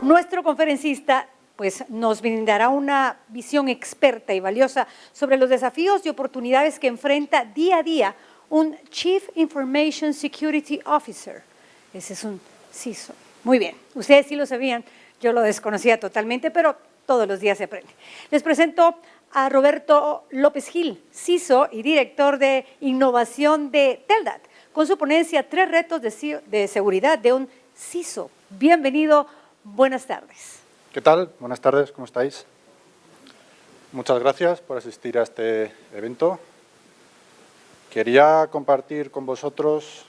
Nuestro conferencista pues, nos brindará una visión experta y valiosa sobre los desafíos y oportunidades que enfrenta día a día un Chief Information Security Officer. Ese es un CISO. Muy bien, ustedes sí lo sabían, yo lo desconocía totalmente, pero todos los días se aprende. Les presento a Roberto López Gil, CISO y director de innovación de Teldat, con su ponencia 3 retos de seguridad de un CISO. Bienvenido, buenas tardes. ¿Qué tal? Buenas tardes, ¿cómo estáis? Muchas gracias por asistir a este evento. Quería compartir con vosotros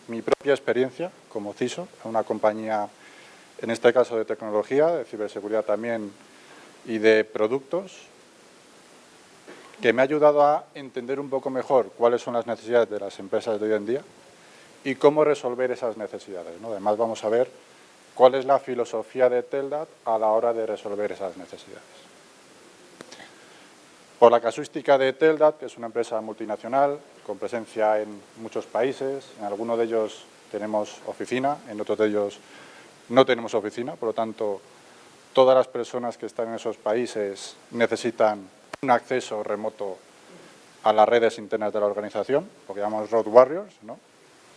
mi propia experiencia como CISO en una compañía, en este caso de tecnología, de ciberseguridad también y de productos, que me ha ayudado a entender un poco mejor cuáles son las necesidades de las empresas de hoy en día y cómo resolver esas necesidades, ¿no? Además, vamos a ver cuál es la filosofía de Teldat a la hora de resolver esas necesidades. Por la casuística de Teldat, que es una empresa multinacional con presencia en muchos países, en algunos de ellos tenemos oficina, en otros de ellos no tenemos oficina, por lo tanto, todas las personas que están en esos países necesitan un acceso remoto a las redes internas de la organización, lo que llamamos Road Warriors, ¿no?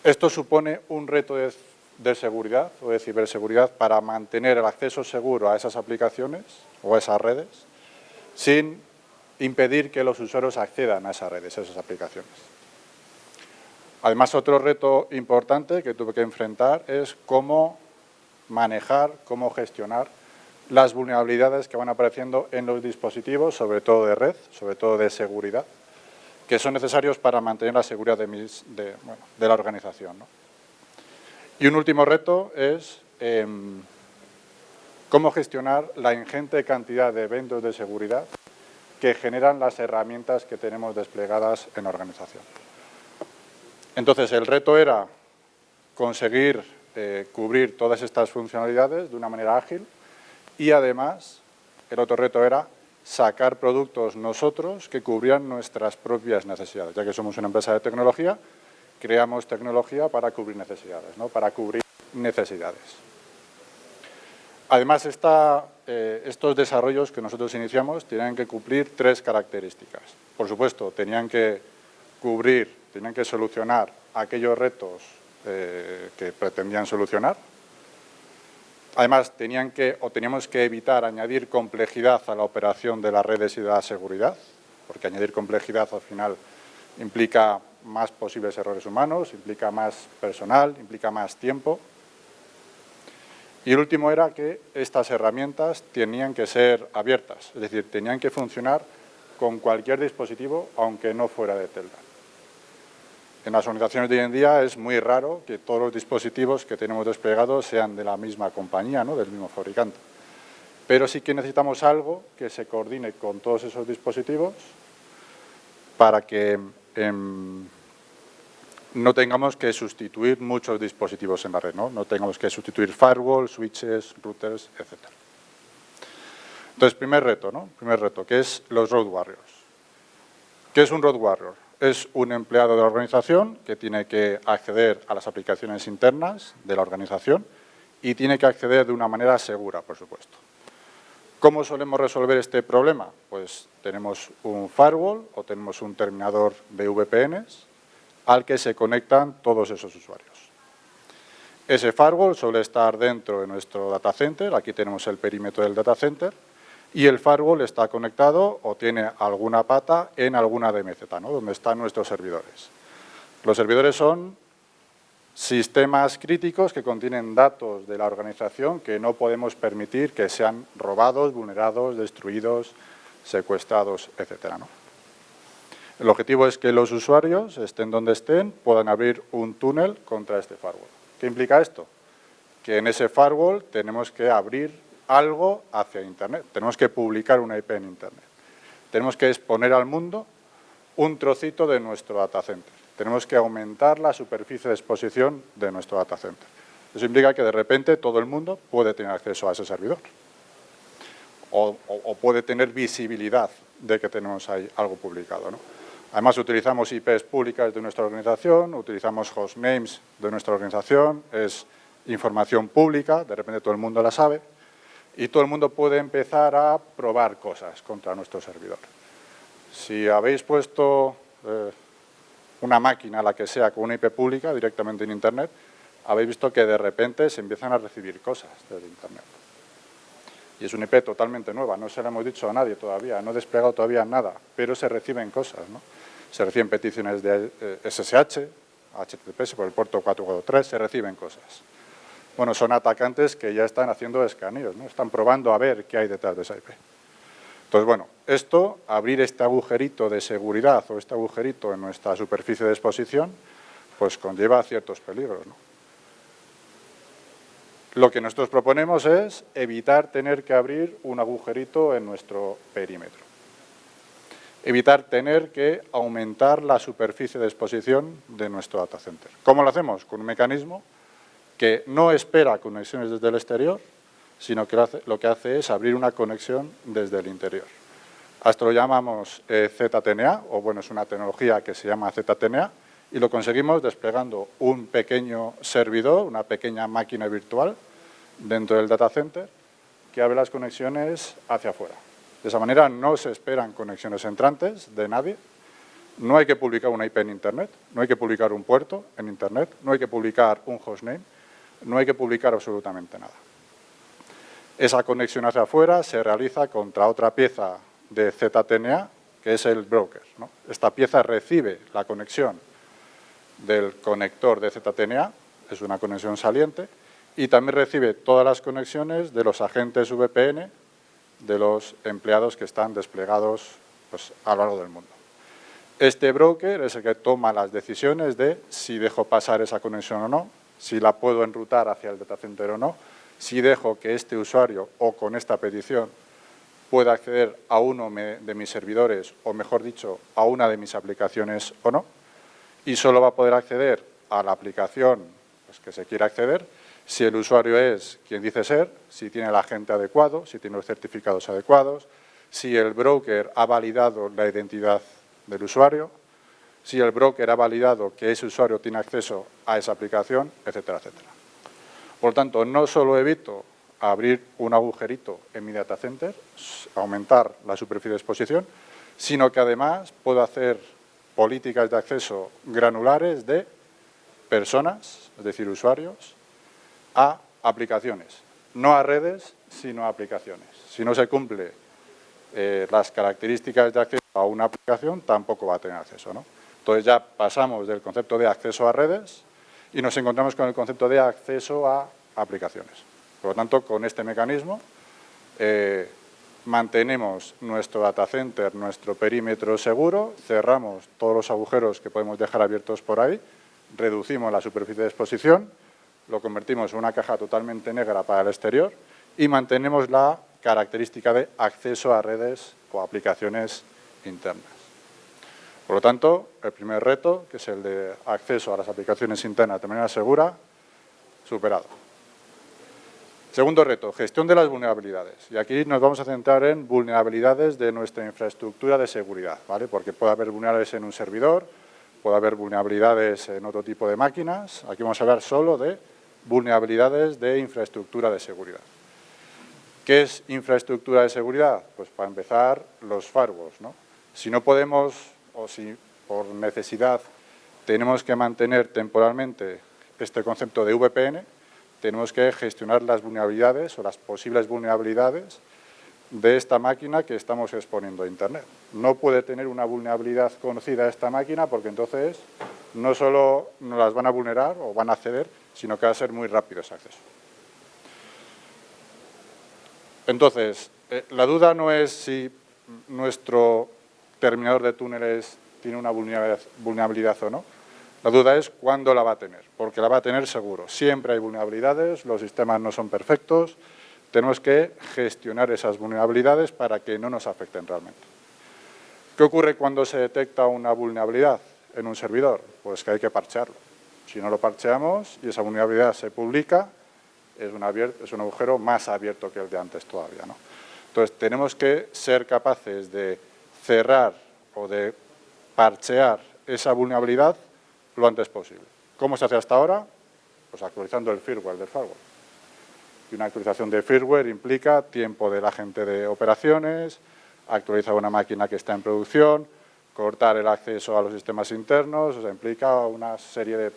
Esto supone un reto de seguridad o de ciberseguridad para mantener el acceso seguro a esas aplicaciones o a esas redes sin impedir que los usuarios accedan a esas redes, a esas aplicaciones. Además, otro reto importante que tuve que enfrentar es cómo manejar, cómo gestionar las vulnerabilidades que van apareciendo en los dispositivos, sobre todo de red, sobre todo de seguridad, que son necesarios para mantener la seguridad de la organización, ¿no? Y un último reto es cómo gestionar la ingente cantidad de eventos de seguridad que generan las herramientas que tenemos desplegadas en la organización. Entonces, el reto era conseguir cubrir todas estas funcionalidades de una manera ágil y, además, el otro reto era sacar productos nosotros que cubrieran nuestras propias necesidades. Ya que somos una empresa de tecnología, creamos tecnología para cubrir necesidades, ¿no? Para cubrir necesidades. Además, estos desarrollos que nosotros iniciamos tenían que cumplir 3 características. Por supuesto, tenían que solucionar aquellos retos que pretendían solucionar. Además, teníamos que evitar añadir complejidad a la operación de las redes y de la seguridad, porque añadir complejidad al final implica más posibles errores humanos, implica más personal, implica más tiempo. Y el último era que estas herramientas tenían que ser abiertas, es decir, tenían que funcionar con cualquier dispositivo, aunque no fuera de Teldat. En las organizaciones de hoy en día es muy raro que todos los dispositivos que tenemos desplegados sean de la misma compañía, ¿no? Del mismo fabricante. Pero sí que necesitamos algo que se coordine con todos esos dispositivos para que no tengamos que sustituir muchos dispositivos en la red, ¿no? No tengamos que sustituir firewalls, switches, routers, etc. Entonces, primer reto, ¿no? Primer reto, que es los Road Warriors. ¿Qué es un Road Warrior? Es un empleado de la organización que tiene que acceder a las aplicaciones internas de la organización y tiene que acceder de una manera segura, por supuesto. ¿Cómo solemos resolver este problema? Pues tenemos un firewall o tenemos un terminador de VPNs al que se conectan todos esos usuarios. Ese firewall suele estar dentro de nuestro data center, aquí tenemos el perímetro del data center, y el firewall está conectado o tiene alguna pata en alguna DMZ, ¿no? Donde están nuestros servidores. Los servidores son sistemas críticos que contienen datos de la organización que no podemos permitir que sean robados, vulnerados, destruidos, secuestrados, etc., ¿no? El objetivo es que los usuarios, estén donde estén, puedan abrir un túnel contra este firewall. ¿Qué implica esto? Que en ese firewall tenemos que abrir algo hacia Internet. Tenemos que publicar una IP en Internet. Tenemos que exponer al mundo un trocito de nuestro data center. Tenemos que aumentar la superficie de exposición de nuestro data center. Eso implica que de repente todo el mundo puede tener acceso a ese servidor. O puede tener visibilidad de que tenemos ahí algo publicado, ¿no? Además, utilizamos IPs públicas de nuestra organización, utilizamos hostnames de nuestra organización, es información pública, de repente todo el mundo la sabe, y todo el mundo puede empezar a probar cosas contra nuestro servidor. Si habéis puesto una máquina, la que sea, con una IP pública directamente en Internet, habéis visto que de repente se empiezan a recibir cosas desde Internet. Y es una IP totalmente nueva, no se la hemos dicho a nadie todavía, no he desplegado todavía nada, pero se reciben cosas, ¿no? Se reciben peticiones de SSH, HTTPS por el puerto 443, se reciben cosas. Bueno, son atacantes que ya están haciendo escaneos, ¿no? Están probando a ver qué hay detrás de esa IP. Entonces, bueno, abrir este agujerito de seguridad o este agujerito en nuestra superficie de exposición, pues conlleva ciertos peligros, ¿no? Lo que nosotros proponemos es evitar tener que abrir un agujerito en nuestro perímetro. Evitar tener que aumentar la superficie de exposición de nuestro data center. ¿Cómo lo hacemos? Con un mecanismo que no espera conexiones desde el exterior, sino que lo que hace es abrir una conexión desde el interior. A esto lo llamamos ZTNA, o bueno, es una tecnología que se llama ZTNA, y lo conseguimos desplegando un pequeño servidor, una pequeña máquina virtual dentro del data center que abre las conexiones hacia afuera. De esa manera no se esperan conexiones entrantes de nadie, no hay que publicar una IP en Internet, no hay que publicar un puerto en Internet, no hay que publicar un hostname, no hay que publicar absolutamente nada. Esa conexión hacia afuera se realiza contra otra pieza de ZTNA, que es el broker, ¿no? Esta pieza recibe la conexión del conector de ZTNA, es una conexión saliente, y también recibe todas las conexiones de los agentes VPN de los empleados que están desplegados pues, a lo largo del mundo. Este broker es el que toma las decisiones de si dejo pasar esa conexión o no, si la puedo enrutar hacia el data center o no, si dejo que este usuario o con esta petición pueda acceder a uno de mis servidores o, mejor dicho, a una de mis aplicaciones o no, y solo va a poder acceder a la aplicación pues, que se quiera acceder si el usuario es quien dice ser, si tiene el agente adecuado, si tiene los certificados adecuados, si el broker ha validado la identidad del usuario, si el broker ha validado que ese usuario tiene acceso a esa aplicación, etcétera, etcétera. Por lo tanto, no solo evito abrir un agujerito en mi data center, aumentar la superficie de exposición, sino que además puedo hacer políticas de acceso granulares de personas, es decir, usuarios, a aplicaciones, no a redes, sino a aplicaciones. Si no se cumple las características de acceso a una aplicación, tampoco va a tener acceso, ¿no? Entonces ya pasamos del concepto de acceso a redes y nos encontramos con el concepto de acceso a aplicaciones. Por lo tanto, con este mecanismo mantenemos nuestro data center, nuestro perímetro seguro, cerramos todos los agujeros que podemos dejar abiertos por ahí, reducimos la superficie de exposición, lo convertimos en una caja totalmente negra para el exterior y mantenemos la característica de acceso a redes o aplicaciones internas. Por lo tanto, el primer reto, que es el de acceso a las aplicaciones internas de manera segura, superado. Segundo reto, gestión de las vulnerabilidades. Y aquí nos vamos a centrar en vulnerabilidades de nuestra infraestructura de seguridad, ¿vale? Porque puede haber vulnerabilidades en un servidor, puede haber vulnerabilidades en otro tipo de máquinas. Aquí vamos a hablar solo de vulnerabilidades de infraestructura de seguridad. ¿Qué es infraestructura de seguridad? Pues para empezar, los firewalls, ¿no? Si no podemos, o si por necesidad tenemos que mantener temporalmente este concepto de VPN, tenemos que gestionar las vulnerabilidades o las posibles vulnerabilidades de esta máquina que estamos exponiendo a Internet. No puede tener una vulnerabilidad conocida esta máquina porque entonces no solo nos las van a vulnerar o van a acceder, sino que va a ser muy rápido ese acceso. Entonces, la duda no es si nuestro terminador de túneles tiene una vulnerabilidad o no. La duda es cuándo la va a tener, porque la va a tener seguro. Siempre hay vulnerabilidades, los sistemas no son perfectos, tenemos que gestionar esas vulnerabilidades para que no nos afecten realmente. ¿Qué ocurre cuando se detecta una vulnerabilidad en un servidor? Pues que hay que parchearlo. Si no lo parcheamos y esa vulnerabilidad se publica, es un agujero más abierto que el de antes todavía, ¿no? Entonces, tenemos que ser capaces de cerrar o de parchear esa vulnerabilidad lo antes posible. ¿Cómo se hace hasta ahora? Pues actualizando el firmware del firewall. Y una actualización de firmware implica tiempo del agente de operaciones, actualizar una máquina que está en producción, cortar el acceso a los sistemas internos, o sea, implica una serie de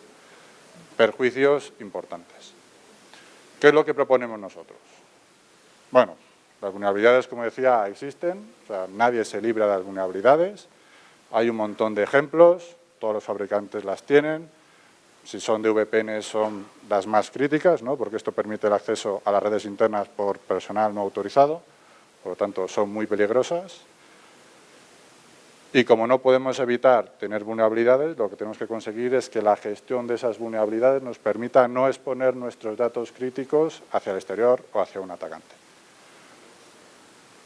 perjuicios importantes. ¿Qué es lo que proponemos nosotros? Bueno, las vulnerabilidades, como decía, existen, o sea, nadie se libra de las vulnerabilidades, hay un montón de ejemplos, todos los fabricantes las tienen, si son de VPN son las más críticas, ¿no? Porque esto permite el acceso a las redes internas por personal no autorizado, por lo tanto son muy peligrosas. Y como no podemos evitar tener vulnerabilidades, lo que tenemos que conseguir es que la gestión de esas vulnerabilidades nos permita no exponer nuestros datos críticos hacia el exterior o hacia un atacante.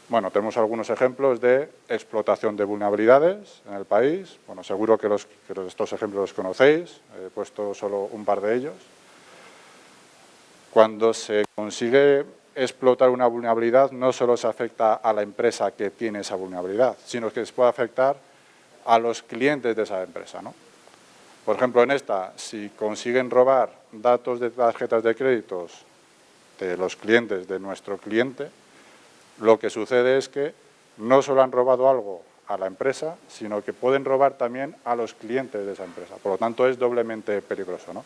Bueno, tenemos algunos ejemplos de explotación de vulnerabilidades en el país. Bueno, seguro que estos ejemplos los conocéis, he puesto solo un par de ellos. Cuando se consigue explotar una vulnerabilidad, no solo se afecta a la empresa que tiene esa vulnerabilidad, sino que se puede afectar a los clientes de esa empresa, ¿no? Por ejemplo, en esta, si consiguen robar datos de tarjetas de créditos de los clientes de nuestro cliente, lo que sucede es que no solo han robado algo a la empresa, sino que pueden robar también a los clientes de esa empresa. Por lo tanto, es doblemente peligroso, ¿no?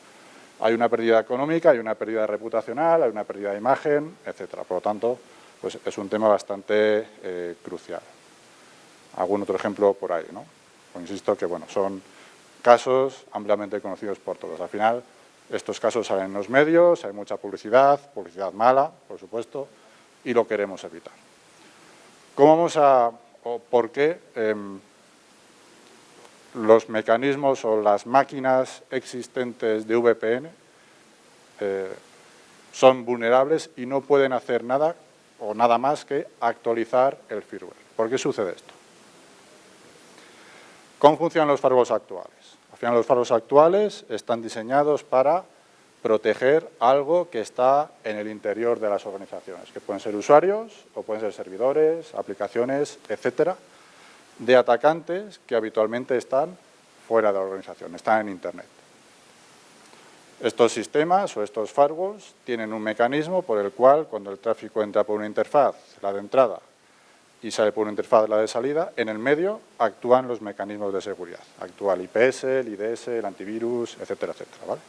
Hay una pérdida económica, hay una pérdida reputacional, hay una pérdida de imagen, etcétera. Por lo tanto, pues es un tema bastante crucial. Algún otro ejemplo por ahí, ¿no? Pues insisto que, bueno, son casos ampliamente conocidos por todos. Al final, estos casos salen en los medios, hay mucha publicidad, publicidad mala, por supuesto, y lo queremos evitar. ¿Cómo vamos a, o por qué los mecanismos o las máquinas existentes de VPN son vulnerables y no pueden hacer nada o nada más que actualizar el firmware? ¿Por qué sucede esto? ¿Cómo funcionan los firewalls actuales? Al final, los firewalls actuales están diseñados para proteger algo que está en el interior de las organizaciones, que pueden ser usuarios o pueden ser servidores, aplicaciones, etcétera, de atacantes que habitualmente están fuera de la organización, están en Internet. Estos sistemas o estos firewalls tienen un mecanismo por el cual, cuando el tráfico entra por una interfaz, la de entrada, y sale por una interfaz, la de salida, en el medio actúan los mecanismos de seguridad. Actúa el IPS, el IDS, el antivirus, etcétera, etcétera, ¿vale?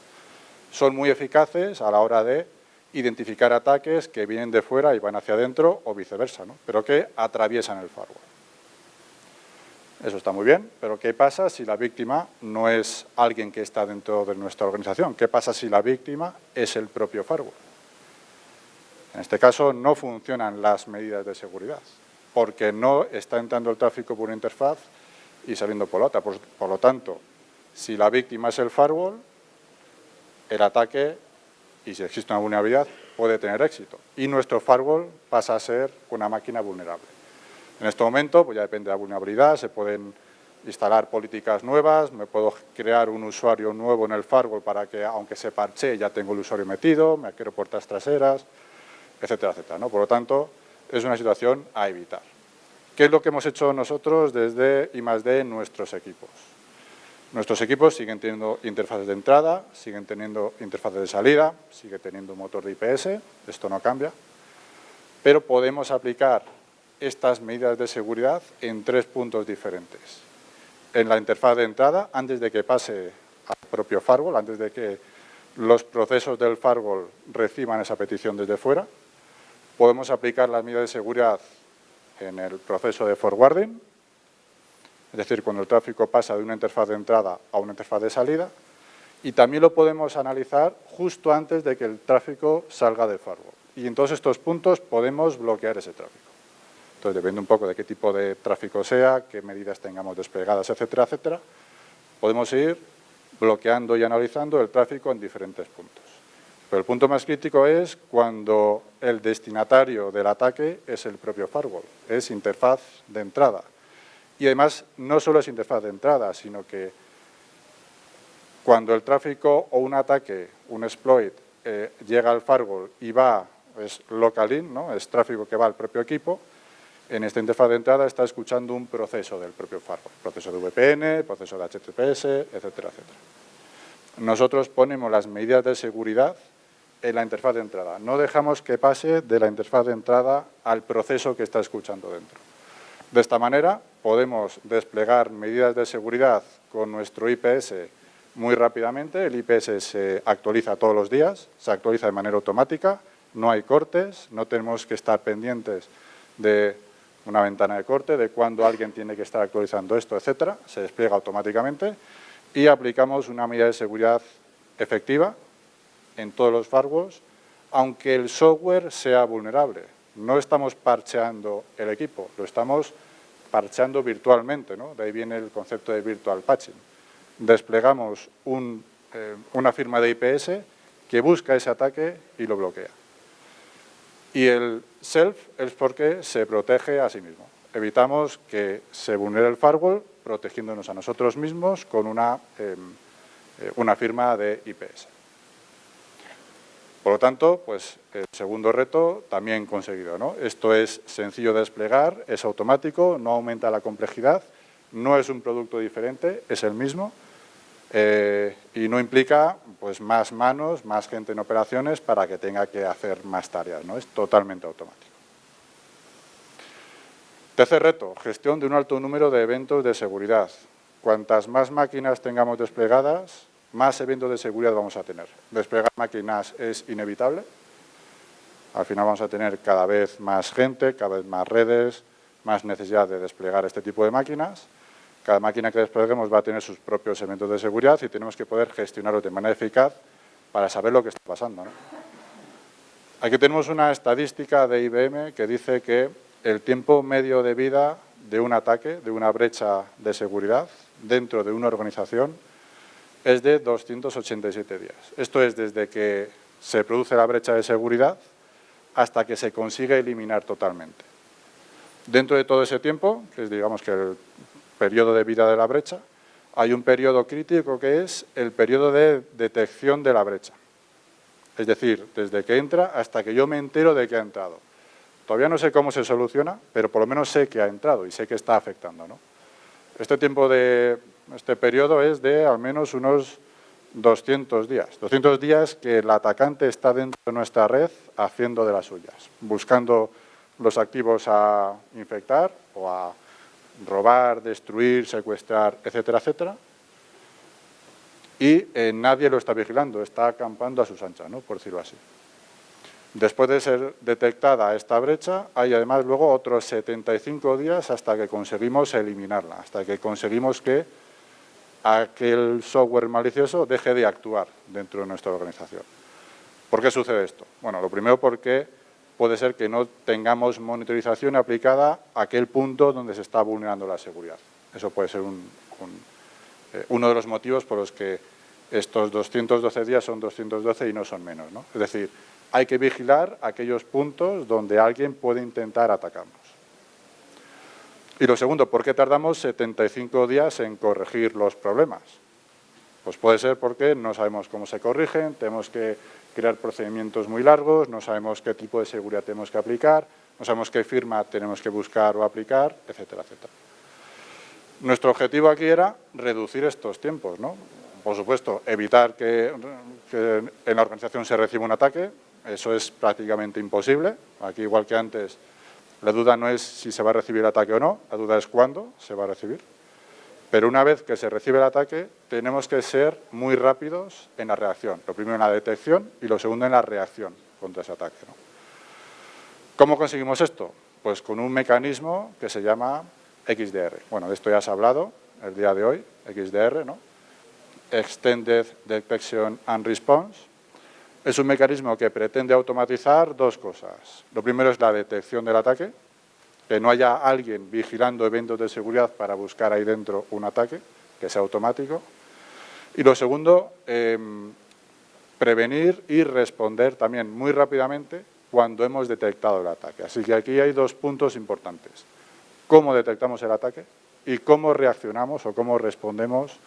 Son muy eficaces a la hora de identificar ataques que vienen de fuera y van hacia adentro o viceversa, ¿no? Pero que atraviesan el firewall. Eso está muy bien, pero ¿qué pasa si la víctima no es alguien que está dentro de nuestra organización? ¿Qué pasa si la víctima es el propio firewall? En este caso no funcionan las medidas de seguridad, porque no está entrando el tráfico por una interfaz y saliendo por la otra. Por lo tanto, si la víctima es el firewall, el ataque, y si existe una vulnerabilidad, puede tener éxito. Y nuestro firewall pasa a ser una máquina vulnerable. En este momento, pues ya depende de la vulnerabilidad, se pueden instalar políticas nuevas, me puedo crear un usuario nuevo en el firewall para que, aunque se parche, ya tengo el usuario metido, me quiero puertas traseras, etcétera, etcétera, ¿no? Por lo tanto, es una situación a evitar. ¿Qué es lo que hemos hecho nosotros desde I+D en nuestros equipos? Nuestros equipos siguen teniendo interfaces de entrada, siguen teniendo interfaces de salida, sigue teniendo un motor de IPS, esto no cambia, pero podemos aplicar estas medidas de seguridad en 3 puntos diferentes. En la interfaz de entrada, antes de que pase al propio firewall, antes de que los procesos del firewall reciban esa petición desde fuera, podemos aplicar las medidas de seguridad en el proceso de forwarding, es decir, cuando el tráfico pasa de una interfaz de entrada a una interfaz de salida, y también lo podemos analizar justo antes de que el tráfico salga del firewall. Y en todos estos puntos podemos bloquear ese tráfico. Entonces, depende un poco de qué tipo de tráfico sea, qué medidas tengamos desplegadas, etcétera, etcétera, podemos ir bloqueando y analizando el tráfico en diferentes puntos. Pero el punto más crítico es cuando el destinatario del ataque es el propio firewall, es interfaz de entrada. Y además, no solo es interfaz de entrada, sino que cuando el tráfico o un ataque, un exploit, llega al firewall y va, es local in, ¿no? Es tráfico que va al propio equipo, en esta interfaz de entrada está escuchando un proceso del propio firewall, proceso de VPN, proceso de HTTPS, etcétera, etcétera. nosotros ponemos las medidas de seguridad en la interfaz de entrada. No dejamos que pase de la interfaz de entrada al proceso que está escuchando dentro. De esta manera podemos desplegar medidas de seguridad con nuestro IPS muy rápidamente. El IPS se actualiza todos los días, se actualiza de manera automática, no hay cortes, no tenemos que estar pendientes de una ventana de corte, de cuándo alguien tiene que estar actualizando esto, etcétera. Se despliega automáticamente y aplicamos una medida de seguridad efectiva en todos los firewalls, aunque el software sea vulnerable. No estamos parcheando el equipo, lo estamos parcheando virtualmente, ¿no? De ahí viene el concepto de virtual patching. Desplegamos una firma de IPS que busca ese ataque y lo bloquea. Y el self es porque se protege a sí mismo. Evitamos que se vulnere el firewall protegiéndonos a nosotros mismos con una firma de IPS. Por lo tanto, pues el segundo reto también conseguido, ¿no? Esto es sencillo de desplegar, es automático, no aumenta la complejidad, no es un producto diferente, es el mismo y no implica pues, más manos, más gente en operaciones para que tenga que hacer más tareas, ¿no? Es totalmente automático. Tercer reto, gestión de un alto número de eventos de seguridad. Cuantas más máquinas tengamos desplegadas, más eventos de seguridad vamos a tener. Desplegar máquinas es inevitable. Al final vamos a tener cada vez más gente, cada vez más redes, más necesidad de desplegar este tipo de máquinas. Cada máquina que despleguemos va a tener sus propios eventos de seguridad y tenemos que poder gestionarlos de manera eficaz para saber lo que está pasando, ¿no? Aquí tenemos una estadística de IBM que dice que el tiempo medio de vida de un ataque, de una brecha de seguridad dentro de una organización es de 287 días. Esto es desde que se produce la brecha de seguridad hasta que se consigue eliminar totalmente. Dentro de todo ese tiempo, que es digamos que el periodo de vida de la brecha, hay un periodo crítico que es el periodo de detección de la brecha. Es decir, desde que entra hasta que yo me entero de que ha entrado. Todavía no sé cómo se soluciona, pero por lo menos sé que ha entrado y sé que está afectando, ¿no? Este periodo es de al menos unos 200 días. 200 días que el atacante está dentro de nuestra red haciendo de las suyas, buscando los activos a infectar o a robar, destruir, secuestrar, etcétera, etcétera. Y nadie lo está vigilando, está acampando a sus anchas, ¿no? Por decirlo así. Después de ser detectada esta brecha, hay además luego otros 75 días hasta que conseguimos eliminarla, hasta que conseguimos que aquel software malicioso deje de actuar dentro de nuestra organización. ¿Por qué sucede esto? Bueno, lo primero porque puede ser que no tengamos monitorización aplicada a aquel punto donde se está vulnerando la seguridad. Eso puede ser uno de los motivos por los que estos 212 días son 212 y no son menos, ¿no? Es decir, hay que vigilar aquellos puntos donde alguien puede intentar atacarnos. Y lo segundo, ¿por qué tardamos 75 días en corregir los problemas? Pues puede ser porque no sabemos cómo se corrigen, tenemos que crear procedimientos muy largos, no sabemos qué tipo de seguridad tenemos que aplicar, no sabemos qué firma tenemos que buscar o aplicar, etcétera, etcétera. Nuestro objetivo aquí era reducir estos tiempos, ¿no? Por supuesto, evitar que en la organización se reciba un ataque, eso es prácticamente imposible. Aquí, igual que antes, la duda no es si se va a recibir el ataque o no, la duda es cuándo se va a recibir. Pero una vez que se recibe el ataque, tenemos que ser muy rápidos en la reacción. Lo primero en la detección y lo segundo en la reacción contra ese ataque, ¿no? ¿Cómo conseguimos esto? Pues con un mecanismo que se llama XDR. Bueno, de esto ya se ha hablado el día de hoy, XDR, ¿no? Extended Detection and Response. Es un mecanismo que pretende automatizar dos cosas. Lo primero es la detección del ataque, que no haya alguien vigilando eventos de seguridad para buscar ahí dentro un ataque, que sea automático. Y lo segundo, prevenir y responder también muy rápidamente cuando hemos detectado el ataque. Así que aquí hay dos puntos importantes. Cómo detectamos el ataque y cómo reaccionamos o cómo respondemos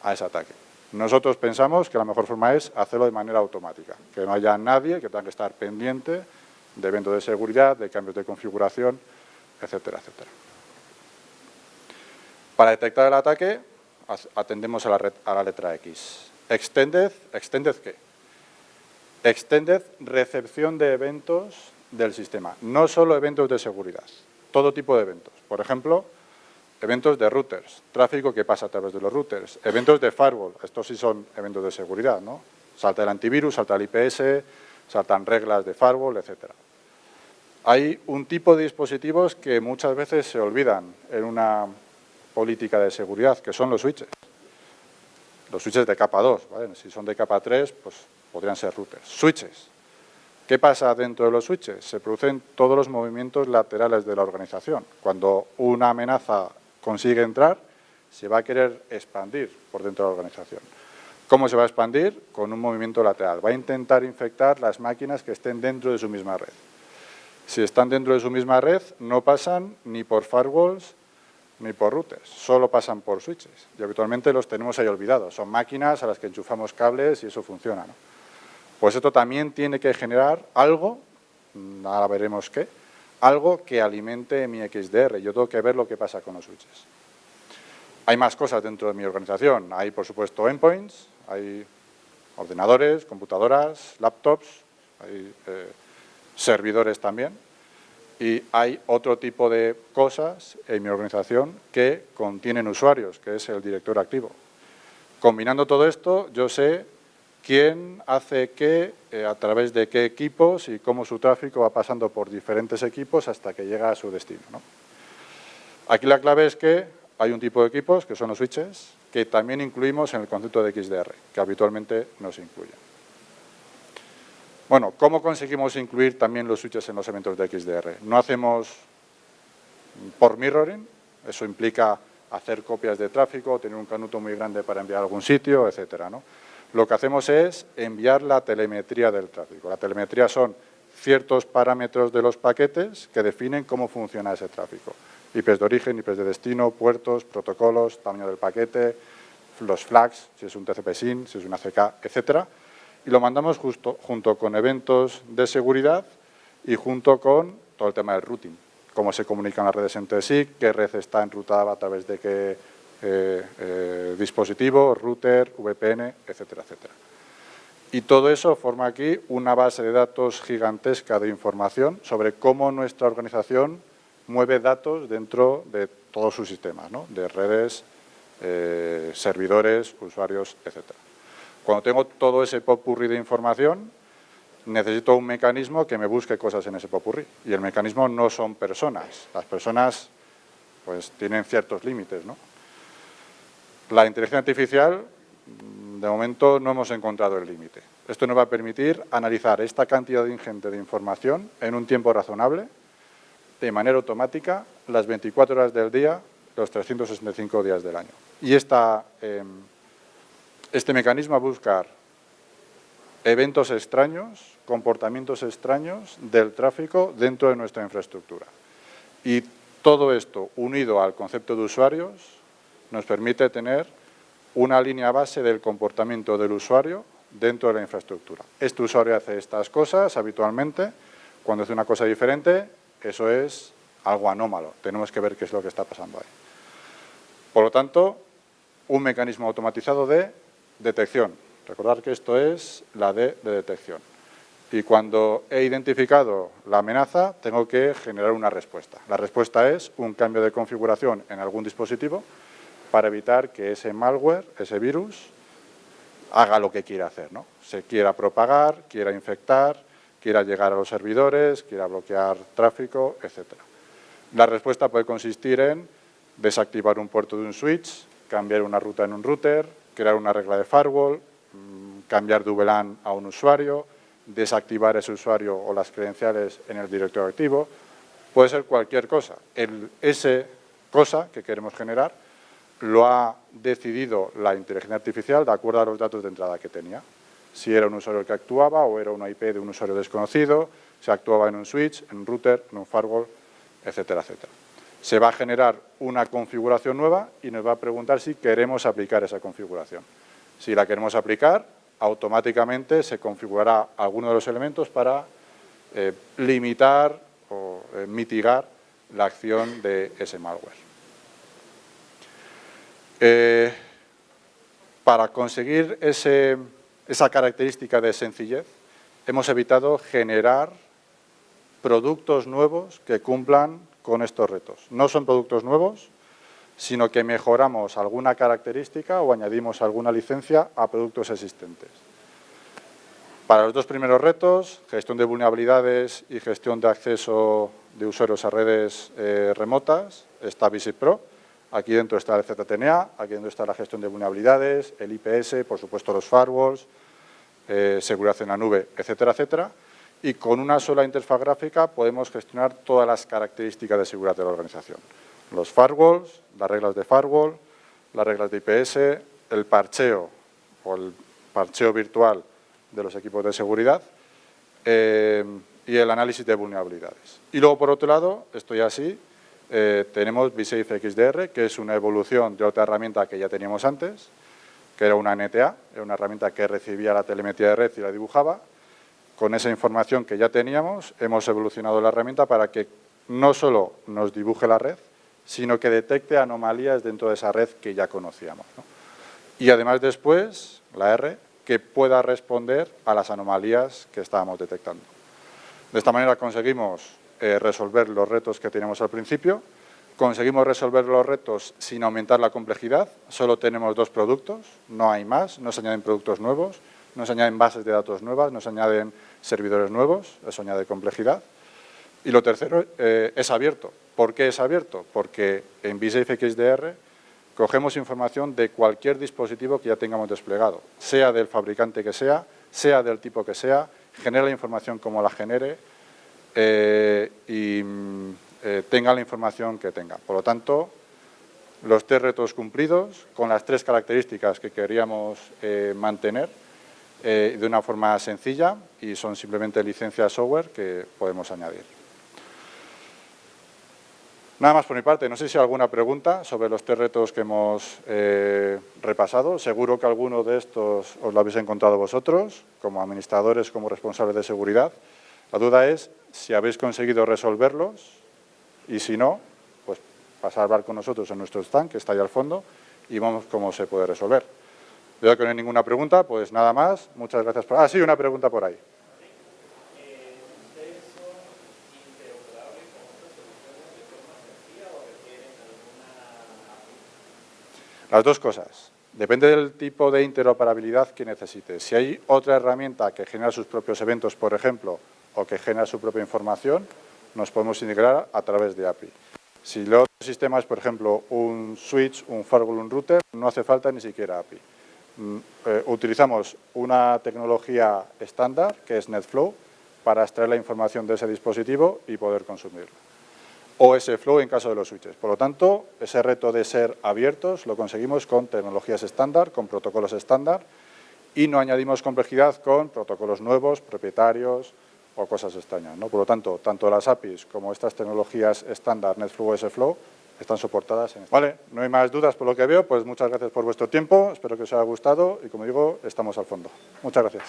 a ese ataque. Nosotros pensamos que la mejor forma es hacerlo de manera automática, que no haya nadie que tenga que estar pendiente de eventos de seguridad, de cambios de configuración, etcétera, etcétera. Para detectar el ataque, atendemos a la letra X. ¿Extended qué? Extended recepción de eventos del sistema, no solo eventos de seguridad, todo tipo de eventos. Por ejemplo, eventos de routers, tráfico que pasa a través de los routers, eventos de firewall, estos sí son eventos de seguridad, ¿no? Salta el antivirus, salta el IPS, saltan reglas de firewall, etc. Hay un tipo de dispositivos que muchas veces se olvidan en una política de seguridad, que son los switches. Los switches de capa 2, ¿vale? Si son de capa 3, pues podrían ser routers. Switches. ¿Qué pasa dentro de los switches? Se producen todos los movimientos laterales de la organización. Cuando una amenaza consigue entrar, se va a querer expandir por dentro de la organización. ¿Cómo se va a expandir? Con un movimiento lateral. Va a intentar infectar las máquinas que estén dentro de su misma red. Si están dentro de su misma red, no pasan ni por firewalls ni por routers, solo pasan por switches. Y habitualmente los tenemos ahí olvidados. Son máquinas a las que enchufamos cables y eso funciona, ¿no? Pues esto también tiene que generar algo, ahora veremos qué, algo que alimente mi XDR. Yo tengo que ver lo que pasa con los switches. Hay más cosas dentro de mi organización. Hay, por supuesto, endpoints, hay ordenadores, computadoras, laptops, hay servidores también. Y hay otro tipo de cosas en mi organización que contienen usuarios, que es el directorio activo. Combinando todo esto, yo sé quién hace qué, a través de qué equipos y cómo su tráfico va pasando por diferentes equipos hasta que llega a su destino, ¿no? Aquí la clave es que hay un tipo de equipos, que son los switches, que también incluimos en el concepto de XDR, que habitualmente no se incluyen. Bueno, ¿cómo conseguimos incluir también los switches en los eventos de XDR? No hacemos por mirroring, eso implica hacer copias de tráfico, tener un canuto muy grande para enviar a algún sitio, etcétera, ¿no? Lo que hacemos es enviar la telemetría del tráfico. La telemetría son ciertos parámetros de los paquetes que definen cómo funciona ese tráfico. IPs de origen, IPs de destino, puertos, protocolos, tamaño del paquete, los flags, si es un TCP/SYN, si es una CK, etcétera. Y lo mandamos junto con eventos de seguridad y junto con todo el tema del routing. Cómo se comunican las redes entre sí, qué red está enrutada a través de qué dispositivo, router, VPN, etcétera, etcétera. Y todo eso forma aquí una base de datos gigantesca de información sobre cómo nuestra organización mueve datos dentro de todos sus sistemas, ¿no? De redes, servidores, usuarios, etcétera. Cuando tengo todo ese popurrí de información, necesito un mecanismo que me busque cosas en ese popurrí. Y el mecanismo no son personas. Las personas pues tienen ciertos límites, ¿no? La inteligencia artificial, de momento, no hemos encontrado el límite. Esto nos va a permitir analizar esta cantidad ingente de información en un tiempo razonable, de manera automática, las 24 horas del día, los 365 días del año. Y este mecanismo va a buscar eventos extraños, comportamientos extraños del tráfico dentro de nuestra infraestructura. Y todo esto, unido al concepto de usuarios, nos permite tener una línea base del comportamiento del usuario dentro de la infraestructura. Este usuario hace estas cosas habitualmente. Cuando hace una cosa diferente, eso es algo anómalo. Tenemos que ver qué es lo que está pasando ahí. Por lo tanto, un mecanismo automatizado de detección. Recordad que esto es la D de detección. Y cuando he identificado la amenaza, tengo que generar una respuesta. La respuesta es un cambio de configuración en algún dispositivo para evitar que ese malware, ese virus, haga lo que quiera hacer, ¿no? Se quiera propagar, quiera infectar, quiera llegar a los servidores, quiera bloquear tráfico, etc. La respuesta puede consistir en desactivar un puerto de un switch, cambiar una ruta en un router, crear una regla de firewall, cambiar de VLAN a un usuario, desactivar ese usuario o las credenciales en el directorio activo. Puede ser cualquier cosa. Ese cosa que queremos generar lo ha decidido la inteligencia artificial de acuerdo a los datos de entrada que tenía. Si era un usuario el que actuaba o era una IP de un usuario desconocido, si actuaba en un switch, en un router, en un firewall, etcétera, etcétera. Se va a generar una configuración nueva y nos va a preguntar si queremos aplicar esa configuración. Si la queremos aplicar, automáticamente se configurará alguno de los elementos para limitar o mitigar la acción de ese malware. Para conseguir esa característica de sencillez, hemos evitado generar productos nuevos que cumplan con estos retos. No son productos nuevos, sino que mejoramos alguna característica o añadimos alguna licencia a productos existentes. Para los dos primeros retos, gestión de vulnerabilidades y gestión de acceso de usuarios a redes remotas, está Visip Pro. Aquí dentro está el ZTNA, aquí dentro está la gestión de vulnerabilidades, el IPS, por supuesto los firewalls, seguridad en la nube, etcétera, etcétera. Y con una sola interfaz gráfica podemos gestionar todas las características de seguridad de la organización. Los firewalls, las reglas de firewall, las reglas de IPS, el parcheo o el parcheo virtual de los equipos de seguridad y el análisis de vulnerabilidades. Y luego, por otro lado, esto ya sí, tenemos vSafe XDR, que es una evolución de otra herramienta que ya teníamos antes, que era una NTA, era una herramienta que recibía la telemetría de red y la dibujaba. Con esa información que ya teníamos, hemos evolucionado la herramienta para que no solo nos dibuje la red, sino que detecte anomalías dentro de esa red que ya conocíamos, ¿no? Y además después, la R, que pueda responder a las anomalías que estábamos detectando. De esta manera conseguimos resolver los retos que teníamos al principio, conseguimos resolver los retos sin aumentar la complejidad, solo tenemos dos productos, no hay más, no se añaden productos nuevos, no se añaden bases de datos nuevas, no se añaden servidores nuevos, eso añade complejidad. Y lo tercero es abierto. ¿Por qué es abierto? Porque en vSafe XDR cogemos información de cualquier dispositivo que ya tengamos desplegado, sea del fabricante que sea del tipo que sea, genera la información como la genere y tenga la información que tenga. Por lo tanto, los tres retos cumplidos con las tres características que queríamos mantener de una forma sencilla y son simplemente licencias software que podemos añadir. Nada más por mi parte. No sé si hay alguna pregunta sobre los tres retos que hemos repasado. Seguro que alguno de estos os lo habéis encontrado vosotros, como administradores, como responsables de seguridad. La duda es si habéis conseguido resolverlos y si no, pues pasar a hablar con nosotros en nuestro stand, que está ahí al fondo, y vamos cómo se puede resolver. Veo que no hay ninguna pregunta, pues nada más. Muchas gracias. Sí, una pregunta por ahí. Las dos cosas. Depende del tipo de interoperabilidad que necesites. Si hay otra herramienta que genera sus propios eventos, por ejemplo, o que genera su propia información, nos podemos integrar a través de API. Si el otro sistema es, por ejemplo, un switch, un firewall, un router, no hace falta ni siquiera API. Utilizamos una tecnología estándar, que es NetFlow, para extraer la información de ese dispositivo y poder consumirla. O SFlow en caso de los switches. Por lo tanto, ese reto de ser abiertos lo conseguimos con tecnologías estándar, con protocolos estándar y no añadimos complejidad con protocolos nuevos, propietarios o cosas extrañas, ¿no? Por lo tanto, tanto las APIs como estas tecnologías estándar, NetFlow o SFlow, están soportadas en esto. Vale, no hay más dudas por lo que veo, pues muchas gracias por vuestro tiempo, espero que os haya gustado y como digo, estamos al fondo. Muchas gracias.